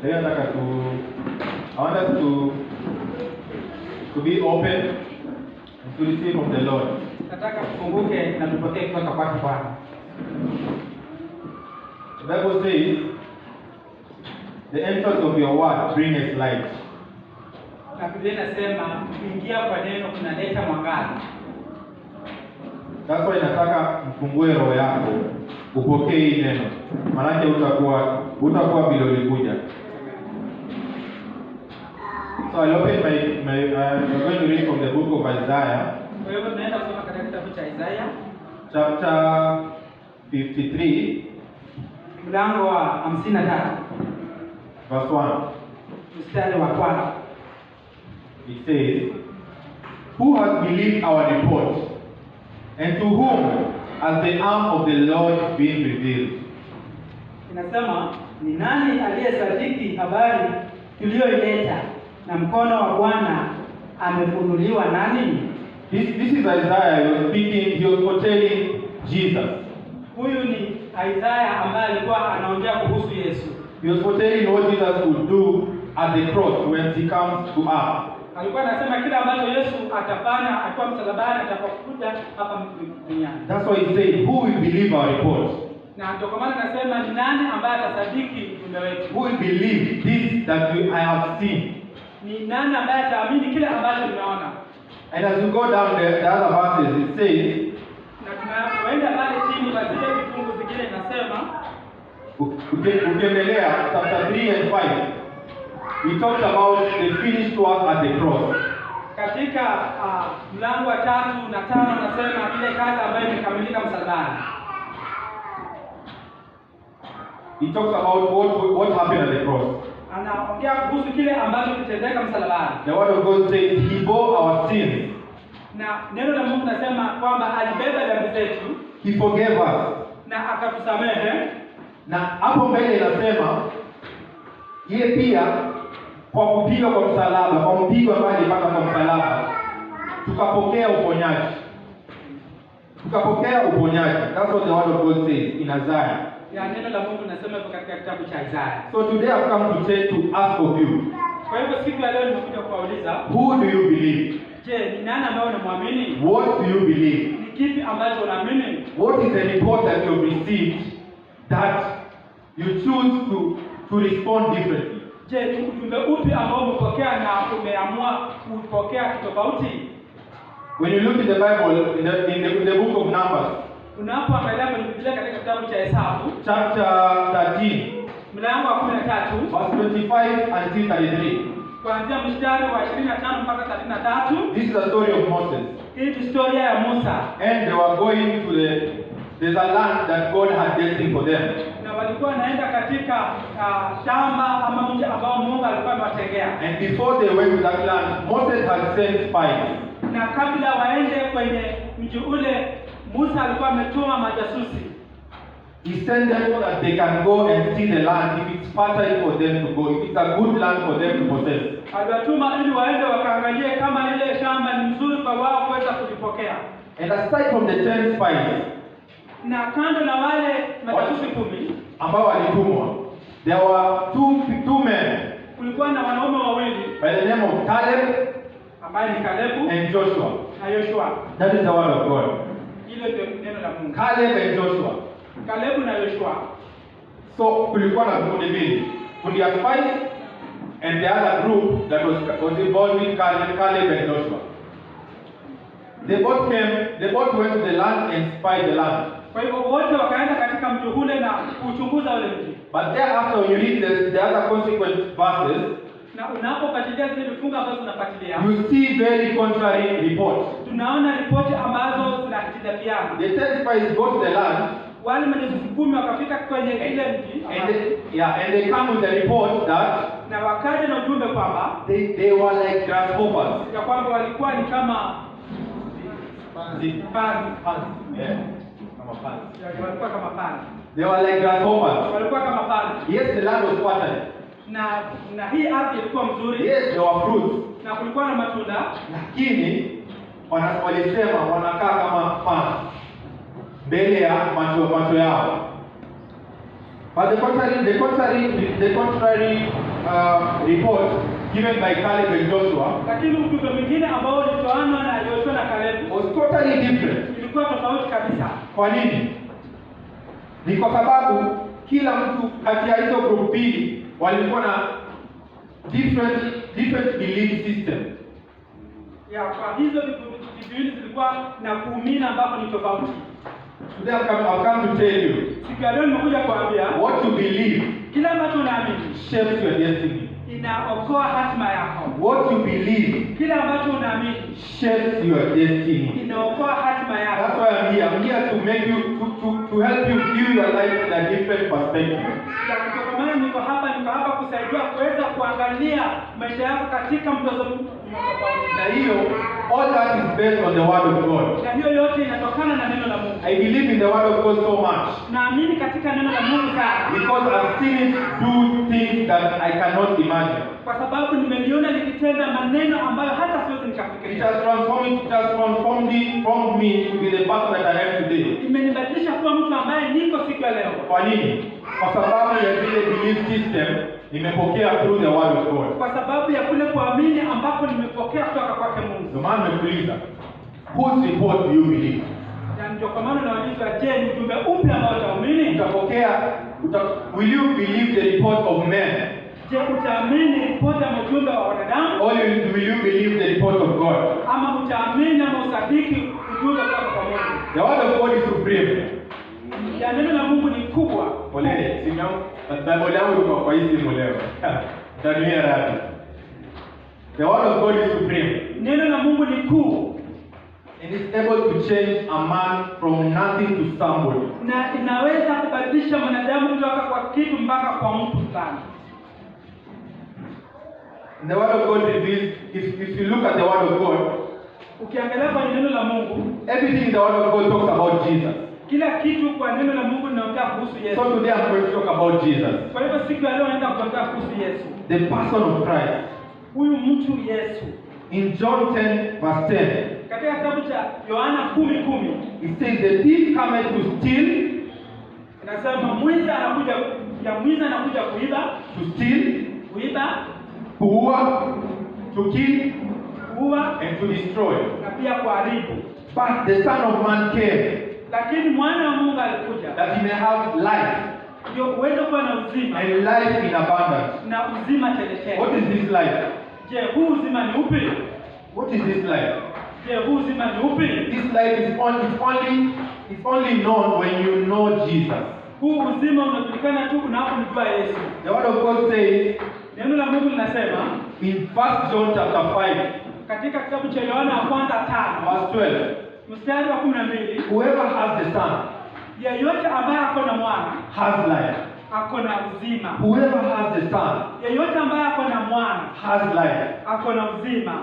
I want us to be open and to receive from the Lord. Nataka tufunguke na tupokee kutoka kwake Bwana. The Bible says, the entrance of your word brings light. Na Biblia inasema kuingia kwa neno kunaleta mwangaza. That's why nataka mfungue roho yako upokee hii neno. Maana utakuwa vile ulikuja. So I open we're going to read from the book of Isaiah. Kwa hivyo tunaenda kusoma katika kitabu cha Isaiah chapter 53, mlango wa 53, verse 1. mstari wa 1. It says, "Who has believed our report, and to whom has the arm of the Lord been revealed?" Inasema, ni nani aliyesadiki habari tuliyoileta, na mkono wa Bwana amefunuliwa nani? This is Isaiah. He was speaking, he was foretelling Jesus. Huyu ni Isaiah ambaye alikuwa anaongea kuhusu Yesu. He was foretelling what Jesus would do at the cross when he comes to earth. Alikuwa anasema kile ambacho Yesu atafanya akiwa msalabani atakapokuja hapa duniani. That's why he said, "Who will believe our report?" Na ndio kwa maana nasema ni nani ambaye atasadiki ujumbe wetu? Who will believe this that I have seen? Ni nani ambaye ataamini kile ambacho nimeona? And as you go down the other verses, it says, Na tunapoenda pale chini kwa zile vifungu vingine inasema, ukiendelea chapter 3 and 5, we talked about the finished work at the cross. katika mlango wa 3 na 5 nasema ile kazi ambayo imekamilika msalabani. He talks about what happened at the cross. Anaongea kuhusu kile ambacho kitendeka msalabani. The word of God says he bore our sins. Na neno la Mungu nasema kwamba alibeba dhambi zetu, He forgave us. na akatusamehe. Na hapo mbele inasema yeye pia kwa kupigwa kwa msalaba, kwa mpigo ambaye alipata kwa msalaba, tukapokea uponyaji. That's what the word of God says in Isaiah. Ya neno la Mungu nasema hivyo katika kitabu cha Isaiah. So today I've come to ask of you, Kwa hivyo siku ya leo nimekuja kuwauliza, who do you believe? je, ni nani ambaye unamwamini? What do you believe? Ni kipi ambacho unaamini? What is the report that you have received that you choose to respond differently? Je, ni ujumbe upi ambao umepokea na umeamua kupokea tofauti? When you look in the Bible, in the book of Numbers, Unapoangalia kwenye Biblia katika kitabu cha Hesabu, chapter 13, mlango wa 13, verse 25 until 33. kuanzia mstari wa 25 mpaka 33. This is the story of Moses. Hii ni historia ya Musa. And they were going to there's a land that God had destined for them. Na walikuwa wanaenda katika shamba ama mji ambao Mungu alikuwa amewatengea. And before they went to that land, Moses had sent spies. Na kabla waende kwenye mji ule, Musa alikuwa ametuma majasusi. He sent them so that they can go and see the land, if it's fertile for them to go, if it's a good land for them to possess. Aliwatuma ili waende wakaangalie kama ile shamba ni mzuri kwa wao kuweza kulipokea. And aside from the 10 spies, Na kando na wale majasusi 10 ambao walitumwa, there were two men kulikuwa na wanaume wawili by the name of Caleb ambaye ni Kalebu and Joshua. na Yoshua. That is the word of God. Hilo ndio neno la Mungu. Caleb and Joshua. Kalebu na Yoshua. So kulikuwa na kundi mbili, kundi ya spies and the other group that was involved with Caleb and Joshua. They both went to the land and spied the land. Kwa hivyo wote wakaenda katika mji ule na kuchunguza ule mji. But thereafter, when you read the other consequent verses, Na unapofuatilia zile vifungu ambazo tunafuatilia, you see very contrary reports. tunaona ripoti ambazo zinahitilafiana. The 10 spies go to the land, Wale majasusi 10 wakafika kwenye ile mji and they come with the report that na wakaja na ujumbe kwamba they were like grasshoppers. ya kwamba walikuwa ni kama Panzi. Yeah. walikuwa kama panzi. They were like grasshoppers. Walikuwa kama panzi. Yes, the land was fertile. Na hii ardhi ilikuwa mzuri. Yes, there were fruits. Na kulikuwa na matunda. Lakini walisema wanakaa kama panzi mbele ya macho yao. But the contrary report given by Caleb and Joshua Lakini ujumbe mwingine ambao ulitoanwa na Joshua na Caleb was totally different. ilikuwa tofauti kabisa. Kwa nini? Ni kwa sababu kila mtu kati ya hizo group mbili walikuwa na different belief system. Ya kwa hizo viwili zilikuwa na kuumina ambapo ni tofauti. Today I've come to tell you, Siku ya leo nimekuja kuambia what you believe kila ambacho unaamini shapes your destiny. inaokoa hatima yako. What you believe Kila ambacho unaamini shapes your destiny. inaokoa hatima That's yako. why I'm here. I'm here to make you to help you view your life in a different perspective. Kwa maana niko hapa kusaidia kuweza kuangalia maisha yako katika mtazamo tofauti. Na hiyo, all that is based on the word of God. Na hiyo yote inatokana na neno la Mungu. I believe in the word of God so much Naamini katika neno la Mungu sana. because I've seen it do things that I cannot imagine. Kwa sababu nimeliona likitenda maneno ambayo hata siwezi It nikafikiria. has transformed me to be the person that I am today. Imenibadilisha kuwa mtu ambaye niko siku ya leo. Kwa nini? Kwa sababu ya vile belief system nimepokea through the word of God. Kwa sababu ya kule kuamini ambapo nimepokea kutoka kwake Mungu. Ndio maana nimekuuliza, whose report do you believe? Na ndio kwa maana nauliza, je, ni ujumbe upi ambao utaamini? Will you believe the report of men? Je, utaamini ripoti ya ujumbe wa wanadamu? Or will you believe the report of God? Ama utaamini ama usadiki ujumbe kutoka kwa Mungu? The word of God is supreme. Ya neno la Mungu ni kubwa. Poleni, Bible yangu iko kwa hii simu leo. Tabia radhi. The word of God is supreme. Neno la Mungu ni kuu. It is able to change a man from nothing to somebody. Na inaweza kubadilisha mwanadamu kutoka kwa kitu mpaka kwa mtu fulani. The word of God reveals, if you look at the word of God, Ukiangalia kwa neno la Mungu, everything in the word of God talks about Jesus. kila kitu kwa neno la Mungu linaongea kuhusu Yesu. So today I'm going to talk about Jesus, Kwa hivyo siku ya leo naenda kuongea kuhusu Yesu. the person of Christ. Huyu mtu Yesu. In John 10 verse 10, Katika kitabu cha Yohana 10:10 it says, the thief cometh to steal, inasema mwizi anakuja kuiba, kuua, to kill, kuua and to destroy. na pia kuharibu. But the Son of Man came, Lakini mwana wa Mungu alikuja that he may have life, ndio uweze kuwa na uzima and life in abundance. na uzima tele What tele. is this life? Je, huu uzima ni upi? What is this life? Je, huu uzima ni upi? This life is only known when you know Jesus. Huu uzima unajulikana tu unapomjua Yesu. The word of God says Neno la Mungu linasema in 1 John chapter 5, katika kitabu cha Yohana wa kwanza 5 verse 12, mstari wa 12, whoever has the Son yeyote ambaye ako na mwana has life. ako na uzima. Whoever has the Son Yeyote ambaye ako na mwana has life. ako na uzima.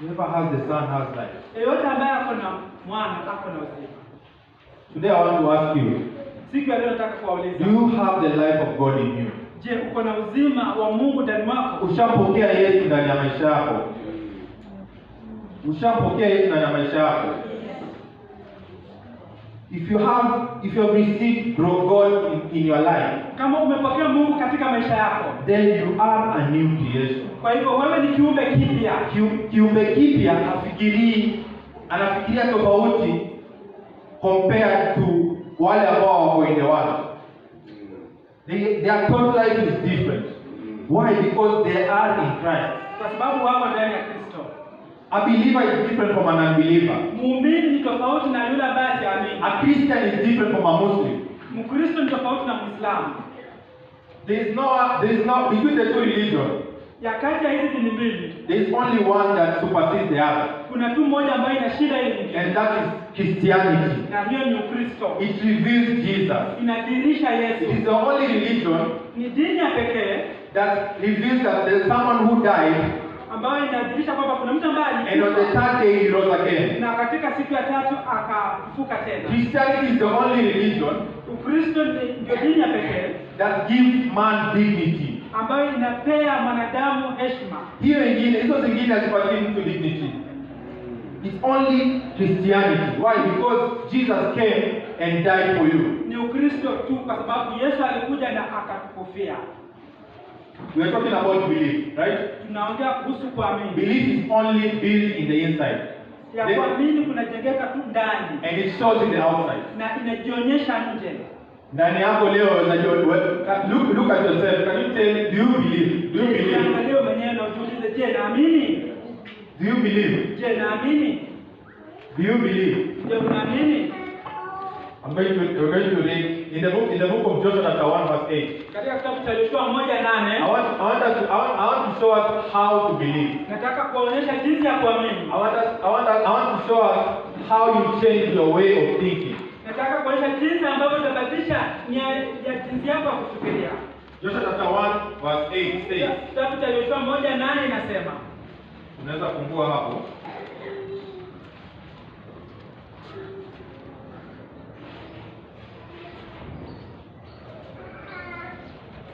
Whoever has the Son has life. Yeyote ambaye ako na mwana ako na uzima. Today I want to ask you, Siku ya leo nataka do kuwauliza, you have the life of God in you? je, uko na uzima wa Mungu ndani mwako? Ushampokea Yesu ndani ya maisha yako? Ushampokea Yesu ndani ya maisha yako? If you have received God in your life, Kama umepokea Mungu katika maisha yako, then you are a new creation. kwa hivyo wewe ni kiumbe kipya. Kiumbe kipya anafikiria tofauti compared to wale ambao wako in the world. Their thought life is different. Why? Because they are in Christ. Kwa sababu wako ndani ya Kristo. A believer is different from an unbeliever. Muumini ni tofauti na yule ambaye haamini. A Christian is different from a Muslim. Mkristo ni tofauti na Muislamu. There is no between the two religions. Ya kati ya hizi dini mbili, There is only one that supersedes the other, kuna tu moja ambayo ina shida ile nyingine. and that is Christianity. Na hiyo ni Ukristo. It reveals Jesus. Inadhihirisha Yesu. It is the only religion Ni dini ya pekee that reveals that there is someone who died, ambayo inadhihirisha kwamba kuna mtu ambaye and on the alikufa third day he rose again. na katika siku ya tatu akafufuka tena. Christianity is the only religion Ukristo ndio dini ya pekee that gives man dignity. ambayo inapea mwanadamu heshima. Hizo zingine hazipatii mtu dignity. It's only Christianity. Why? Because Jesus came and died for you. ni Ukristo tu, kwa sababu Yesu alikuja na akatufia. We are talking about belief, right? Tunaongea kuhusu kuamini. Belief is only built in the inside. Ya kuamini kunajengeka tu ndani. And it shows in the outside. Na inajionyesha nje. Ndani yako leo unajua, look at yourself. Can you tell, do you believe? Do you believe? Leo mwenyewe unajiuliza, je, naamini? Do you believe? Je, naamini? Do you believe? Je, unaamini? We're going to read in the book of Joshua chapter 1 verse 8. Katika kitabu cha Yoshua 1:8. I want to show us how to believe. Nataka kuonyesha jinsi ya kuamini. I want to show us how you change your way of thinking. Nataka kuonyesha jinsi ambavyo utabadilisha nia ya jinsi yako ya kufikiria. Joshua chapter 1 verse 8 says. Kitabu cha Yoshua 1:8 inasema. Unaweza kufungua hapo.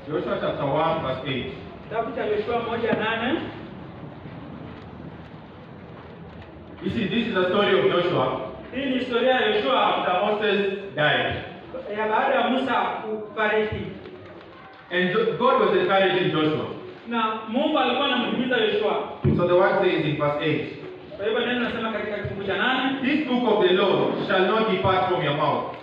Joshua chapter 1 verse 8. Kitabu cha Yoshua 1:8. This is the story of Joshua. Hii ni historia ya Yoshua After Moses died. Ya baada ya Musa kufariki. And God was encouraging Joshua. Na Mungu alikuwa anamhimiza Yoshua. So the word says in verse 8. Kwa hivyo neno nasema katika kifungu cha 8. This book of the law shall not depart from your mouth.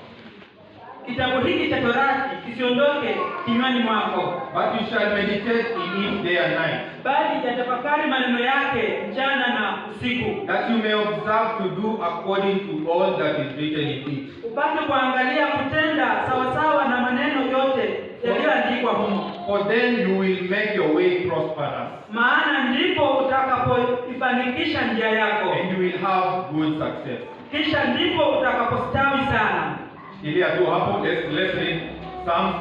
Kitabu hiki cha Torati kisiondoke kinywani mwako. But you shall meditate in it day and night. Bali yatafakari maneno yake mchana na usiku. That you may observe to do according to all that is written in it. Upate kuangalia kutenda sawasawa na maneno yote yaliyoandikwa humo. For then you will make your way prosperous. Maana ndipo utakapoifanikisha njia yako. And you will have good success. Kisha ndipo utakapostawi sana. Ili atu hapo, let's read Psalms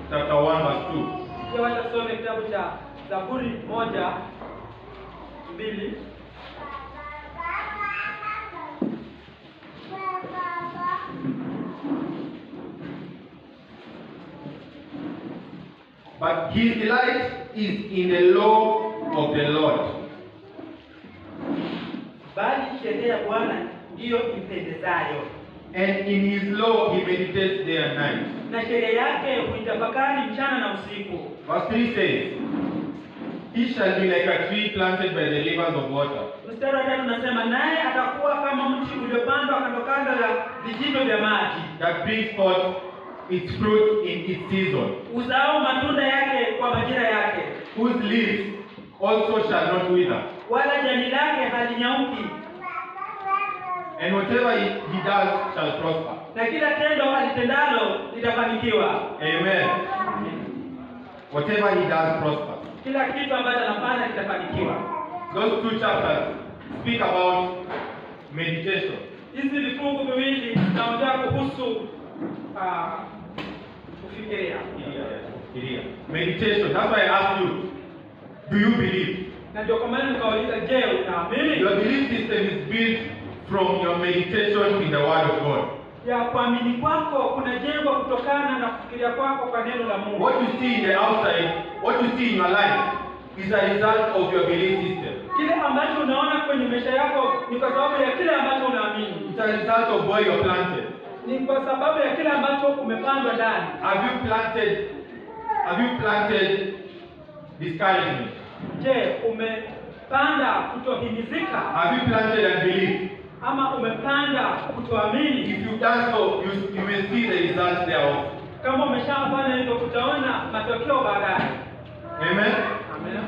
chapter 1 verse 2. Kwa wacha tusome kitabu cha Zaburi 1:2. But his delight is in the law of the Lord. Bali sheria ya Bwana ndiyo impendezayo. And in his law he meditates day and night. Na sheria yake huitafakari mchana na usiku. Verse 3 says, he shall be like a tree planted by the rivers of water. Mstari wa 3 unasema, naye atakuwa kama mti uliopandwa kando kando ya vijito vya maji. That brings forth its fruit in its season. Uzao matunda yake kwa majira yake. Whose leaves also shall not wither. Wala jani lake halinyauki. And whatever he does shall prosper. Na kila tendo alitendalo litafanikiwa. Amen. Whatever he does prospers. Kila kitu ambacho anafanya kitafanikiwa. Those two chapters speak about meditation. Hizi vifungu viwili vinaongea kuhusu kufikiria. Meditation. That's why I asked you, do you believe? Na ndio kwa maana nikauliza, je, unaamini? Your belief system is built from your meditation in the Word of God. Ya kuamini kwako kunajengwa kutokana na kufikiria kwako kwa neno la Mungu. What you see in the outside, what you see in your life is a result of your belief system. Kile ambacho unaona kwenye maisha yako ni kwa sababu ya kile ambacho unaamini. It's a result of where you're planted. Ni kwa sababu ya kile ambacho umepandwa ndani. Have you planted discouragement? Je, umepanda kutohimizika? Have you planted unbelief? Ama umepanda kutoamini? If you've done so, you will see the results thereof. Kama umeshafanya hivyo utaona matokeo baadaye. Amen. Amen.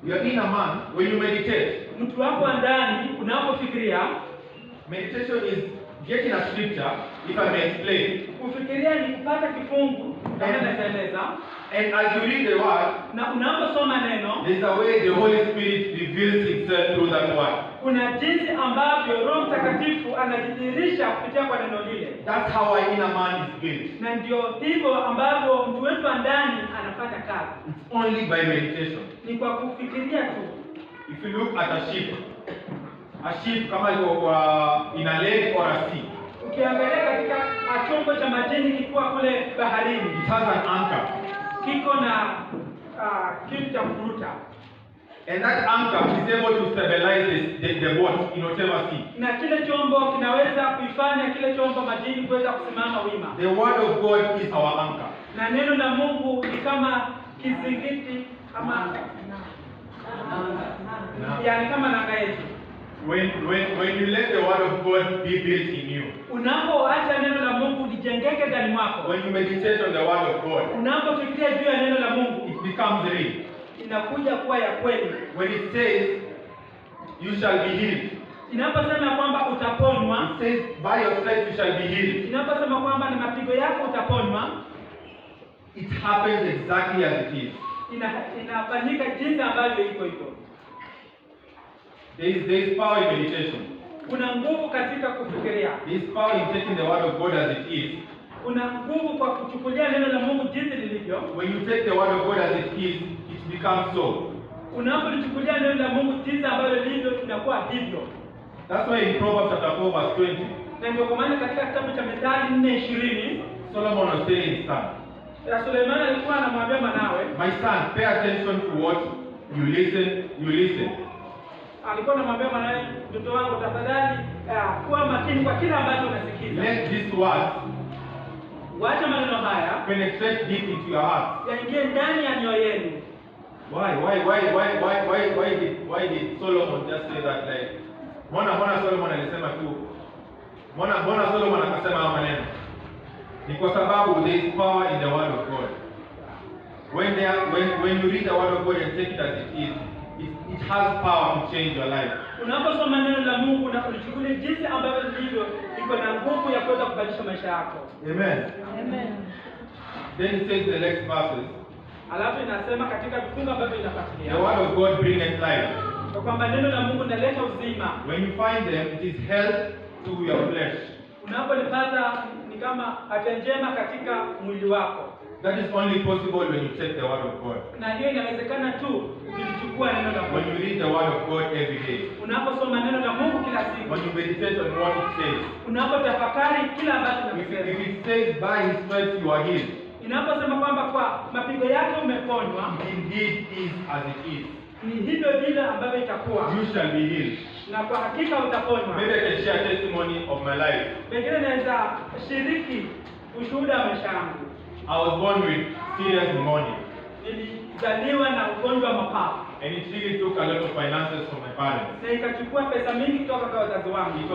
Your inner man, when you meditate, mtu wako ndani unapofikiria, meditation is getting a scripture, if I may explain. Kufikiria ni kupata kifungu, naeleza. And as you read the word, na unaposoma neno, there's a way the Holy Spirit reveals himself through that word. Kuna jinsi ambavyo Roho Mtakatifu anajidhihirisha kupitia kwa neno lile. That's how our inner man is built. Na ndio hivyo ambavyo mtu wetu wa ndani anafanya kazi. It's only by meditation. Ni kwa kufikiria tu. If you look at a sheep kama iko in a lake or a sea. Ukiangalia katika chombo cha majini kikuwa kule baharini, it has an anchor. Kiko na kitu cha kuvuta. And that anchor is able to stabilize the boat in whatever sea. Na kile chombo kinaweza kuifanya kile chombo majini kuweza kusimama wima. The word of God is our anchor. Na neno la Mungu ni kama kizingiti ama yani kama nanga yetu. When you let the word of God be built in you. Unapoacha neno la Mungu lijengeke ndani mwako. When you meditate on the word of God. Unapofikiria juu ya neno la Mungu, it becomes real. Inakuja kuwa ya kweli. When it says you shall be healed. Inaposema kwamba utaponywa. It says by your stripes you shall be healed. Inaposema kwamba na mapigo yako utaponywa. It happens exactly as it is. Inafanyika jinsi ambavyo iko hivyo. There is power in meditation. Kuna nguvu katika kufikiria. There is power in taking the word of God as it is. Kuna nguvu kwa kuchukulia neno la Mungu jinsi lilivyo. When you take the word of God as it is, it becomes so. Unapolichukulia neno la Mungu jinsi ambavyo lilivyo, tunakuwa hivyo. That's why in Proverbs chapter 4 verse 20. Na ndio kwa maana katika kitabu cha Methali 4:20, Solomon was telling his son. Suleiman alikuwa anamwambia mwanawe, my son, pay attention to what you listen. Alikuwa anamwambia mwanawe, mtoto wangu tafadhali kuwa makini kwa kila ambacho unasikiza. Let this word wacha maneno haya penetrate deep into your heart. Yaingie ndani ya mioyo yenu. Why did Solomon just say that? Like, mbona Solomon alisema tu? Mbona Solomon akasema haya maneno? Ni kwa sababu there is power in the word of God. When you read the word of God and take it as it is, it has power to change your life. Unaposoma neno la Mungu na kulichukulia jinsi ambavyo lilivyo, iko na nguvu ya kuweza kubadilisha maisha yako. Amen. Amen. Then it says the next verses. Alafu inasema katika vifungu ambavyo inafuatilia. The word of God bringeth life. Kwa kwamba neno la Mungu linaleta uzima. When you find them, it is health to your flesh. Unapolipata ni kama afya njema katika mwili wako. That is only possible when you take the word of God. Na hiyo inawezekana tu ukilichukua neno la Mungu. When you read the word of God every day. Unaposoma neno la Mungu kila siku. When you meditate on what it says. Unapotafakari kila ambacho kinasema. If it says by his stripes you are healed. Inaposema kwamba kwa mapigo yake umeponywa. Indeed is as it is. Ni hivyo vile ambavyo itakuwa. You shall be healed. Na kwa hakika utaponywa. Maybe I can share testimony of my life. Pengine naweza shiriki ushuhuda wa maisha yangu. I was born with serious pneumonia. Nilizaliwa na ugonjwa wa mapafu. And it really took a lot of finances from my parents. Na ikachukua pesa mingi kutoka kwa wazazi wangu. It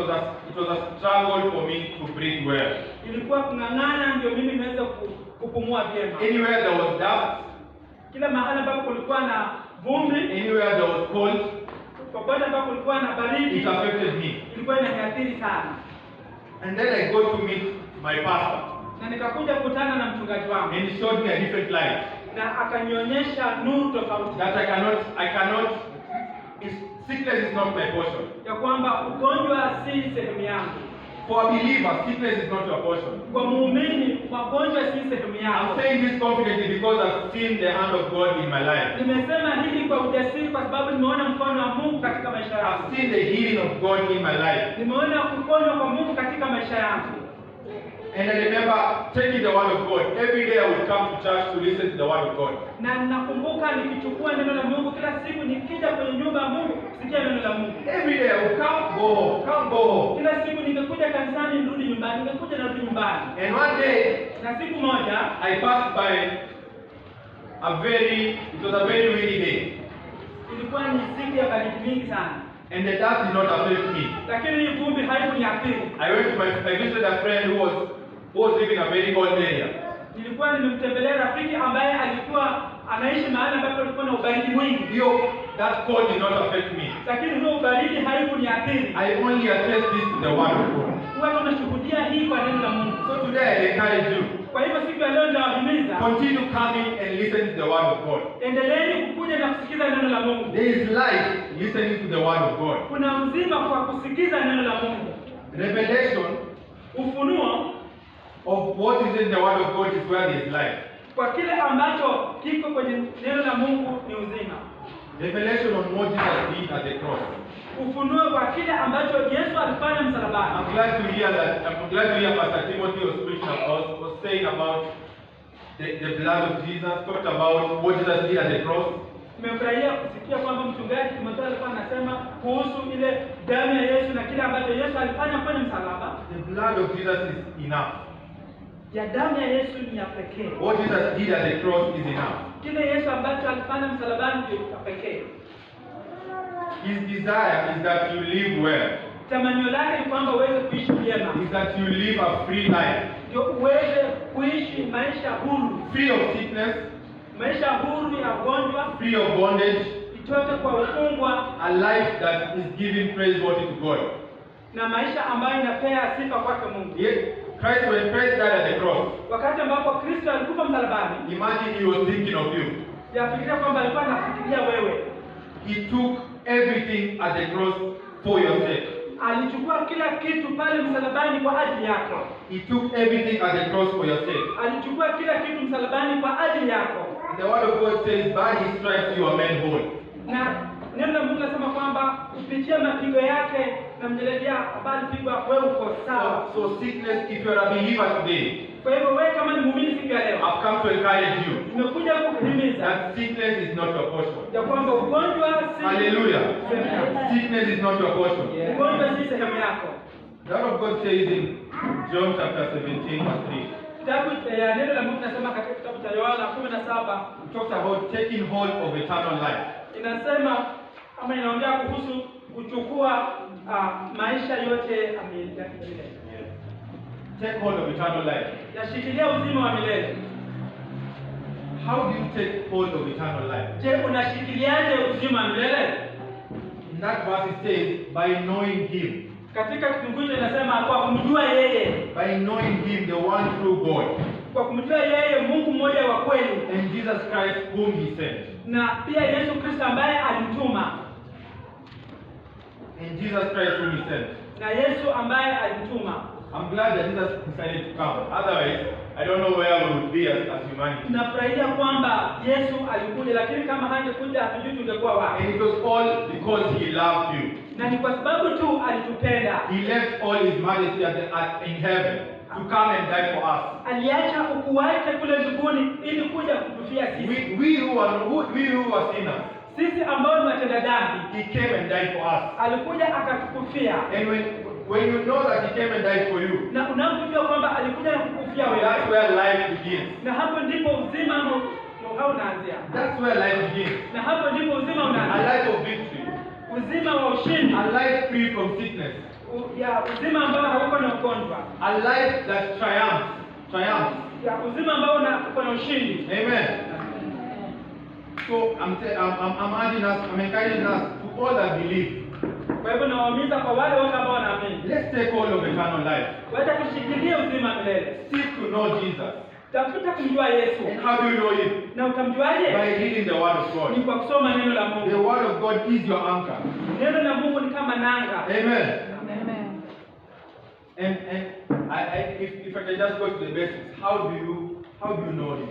was a struggle for me to breathe well. Ilikuwa kung'ang'ana ndio mimi niweze kupumua vyema. Anywhere there was dust, kila mahali ambapo kulikuwa na vumbi, anywhere there was cold, popote ambapo kulikuwa na baridi, it affected me. Ilikuwa inaniathiri sana. And then I got to meet my pastor. Na nikakuja kukutana na mchungaji wangu. And he showed me a different light. Na akanionyesha nuru tofauti. That I cannot, sickness is not my portion. Ya kwamba ugonjwa si sehemu yangu. For a believer, sickness is not your portion. Kwa muumini, magonjwa si sehemu yangu. I'm saying this confidently because I've seen the hand of God in my life. Nimesema hili kwa ujasiri kwa sababu nimeona mkono wa Mungu katika maisha yangu. I've seen the healing of God in my life. Nimeona kuponywa kwa Mungu katika maisha yangu. And I remember taking the word of God. Every day I would come to church to listen to the word of God. Na nakumbuka nikichukua neno la Mungu kila siku nikija kwenye nyumba ya Mungu kusikia neno la Mungu. Every day I would come, go home. Kila siku ningekuja kanisani nirudi nyumbani, ningekuja narudi nyumbani. And one day, na siku moja, I passed by it was a very windy day. Ilikuwa ni siku ya baridi mingi sana. And the dust did not affect me. Lakini vumbi haikuniathiri. I visited a friend who was living in a very cold area. Nilikuwa nimemtembelea rafiki ambaye alikuwa anaishi mahali ambapo kulikuwa na ubaridi mwingi. That cold did not affect me. Lakini huo ubaridi haikuniathiri. I only attest this to the word of God. Wewe unashuhudia hii kwa neno la Mungu. So today I encourage you. Kwa hivyo siku ya leo nawahimiza. Continue coming and listen to the word of God. Endeleeni kukuja na kusikiza neno la Mungu. There is life listening to the word of God. Kuna uzima kwa kusikiza neno la Mungu. Revelation, ufunuo of what is in the word of God is where there is life. Kwa kile ambacho kiko kwenye neno la Mungu ni uzima. Revelation on what Jesus did at the cross. Ufunuo kwa kile ambacho Yesu alifanya msalabani. I'm glad to hear Pastor Timothy was saying about the blood of Jesus, talked about what Jesus did at the cross. Nimefurahia kusikia kwamba mchungaji Timotheo alikuwa anasema kuhusu ile damu ya Yesu na kile ambacho Yesu alifanya kwenye msalaba. The blood of Jesus is enough. Ya damu ya Yesu ni ya pekee. What Jesus did at the cross is enough. Kile Yesu ambacho alifanya msalabani ndio pekee. His desire is that you live well. Tamanio lake ni kwamba uweze kuishi vyema. Is that you live a free life. Ndio uweze kuishi maisha huru. Free of sickness. Maisha huru ya ugonjwa. Free of bondage. Itoke kwa ufungwa. A life that is giving praiseworthy to God. Na maisha ambayo inapea sifa kwake Mungu. Yes, when Christ died at the cross. Wakati ambapo Kristo alikufa msalabani. Imagine he was thinking of you. Yafikiria kwamba alikuwa anafikiria wewe. He took everything at the cross for your sake. Alichukua kila kitu pale msalabani kwa ajili yako. He took everything at the cross for your sake. Alichukua kila kitu msalabani kwa ajili yako. The word of God says, by his stripes you are made whole. Na neno la Mungu linasema kwamba kupitia mapigo yake na mjeledi bali pigwa wewe uko sawa. So sickness, if you are a believer today, kwa hivyo wewe kama ni muumini siku ya leo, I've come to encourage you. Nimekuja kukuhimiza that sickness is not your portion. ya kwamba ugonjwa si Hallelujah. Sickness is not your portion. Ugonjwa si sehemu yako. The word of God says in John chapter 17 verse 3. Kitabu ya neno la Mungu nasema katika kitabu cha Yohana 17, it talks about taking hold of eternal life. Inasema ama inaongea kuhusu kuchukua maisha yote ya milele. Take hold of eternal life. Yashikilia uzima wa milele. How do you take hold of eternal life? Je, unashikiliaje uzima wa milele? In that verse it says, by knowing him. Katika kifungu inasema kwa kumjua yeye. By knowing him, the one true God. Kwa kumjua yeye Mungu mmoja wa kweli. And Jesus Christ whom he sent. Na pia Yesu Kristo ambaye alimtuma. And Jesus Christ whom he sent. Na Yesu ambaye alimtuma. I'm glad that Jesus decided to come. Otherwise, I don't know where we would be as humanity. Nafurahia kwamba Yesu alikuja, lakini kama hangekuja hatujui tungekuwa wapi. And it was all because he loved you. Na ni kwa sababu tu alitupenda. He left all his majesty in heaven to come and die for us. Aliacha ukuu wake kule mbinguni ili kuja kutufia sisi. We who are sinners. Sisi ambao ni watenda dhambi. He came and died for us. Alikuja akatukufia. And when you know that he came and died for you, na unapojua kwamba alikuja kukufia wewe, that's where life begins. Na hapo ndipo uzima unaanzia. That's where life begins. Na hapo ndipo uzima unaanzia. A life of victory. Uzima wa ushindi. A life free from sickness. Uzima ambao hauko na ugonjwa. A life that triumphs. Ya uzima ambao uko na ushindi. Amen. So I'm encouraging us to all that believe. Kwa hivyo nawahimiza kwa wale wote ambao wanaamini. Let's take hold of eternal life. Wacha tushikilie uzima milele. Seek to know Jesus. Tafuta kumjua Yesu. And how do you know him? Na utamjuaje? By reading the word of God. Ni kwa kusoma neno la Mungu. The word of God is your anchor. Neno la Mungu ni kama nanga. Amen. Amen. And if I can just go to the basics, how do you know him?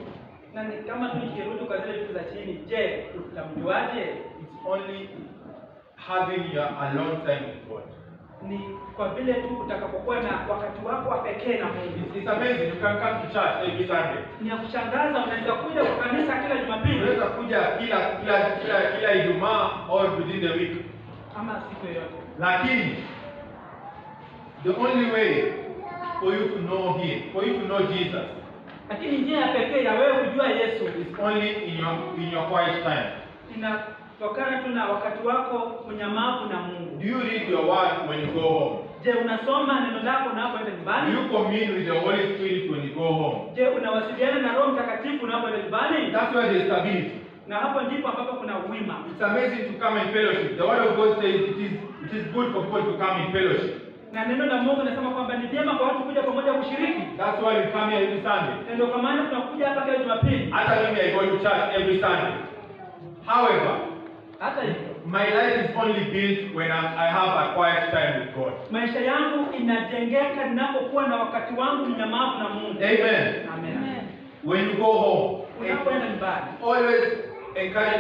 Na ni kama tukirudi kwa zile vitu za chini, je, utamjuaje? It's only having your alone time with God. Ni kwa vile tu utakapokuwa na wakati wako wa pekee na Mungu. It's amazing. You can come to church every Sunday. Ni ya kushangaza, unaweza kuja kwa kanisa kila Jumapili. Unaweza kuja kila Ijumaa or within the week. Ama siku yoyote. Lakini the only way for you to know him, for you to know Jesus, lakini njia ya pekee ya wewe kujua Yesu is only in your quiet time. Inatokana tu na wakati wako mnyamavu na Mungu. Do you read your word when you go home? Je, unasoma neno lako unapoenda nyumbani? Do you commune with the Holy Spirit when you go home? Je, unawasiliana na Roho Mtakatifu unapoenda nyumbani? That's where there is stability. Na hapo ndipo ambapo kuna uwima. It's amazing to come in fellowship. The word of God says it is good for people to come in fellowship. Na neno la Mungu linasema kwamba ni vyema kwa watu kuja pamoja kushiriki. That's why we come here every Sunday. Ndio kwa maana tunakuja hapa kila Jumapili. Hata mimi I go to church every Sunday. However, hata hivyo, my life is only built when I have a quiet time with God. Maisha yangu inajengeka ninapokuwa na wakati wangu mnyamavu na Mungu. Amen. Amen. When you go home, unapoenda nyumbani, always encourage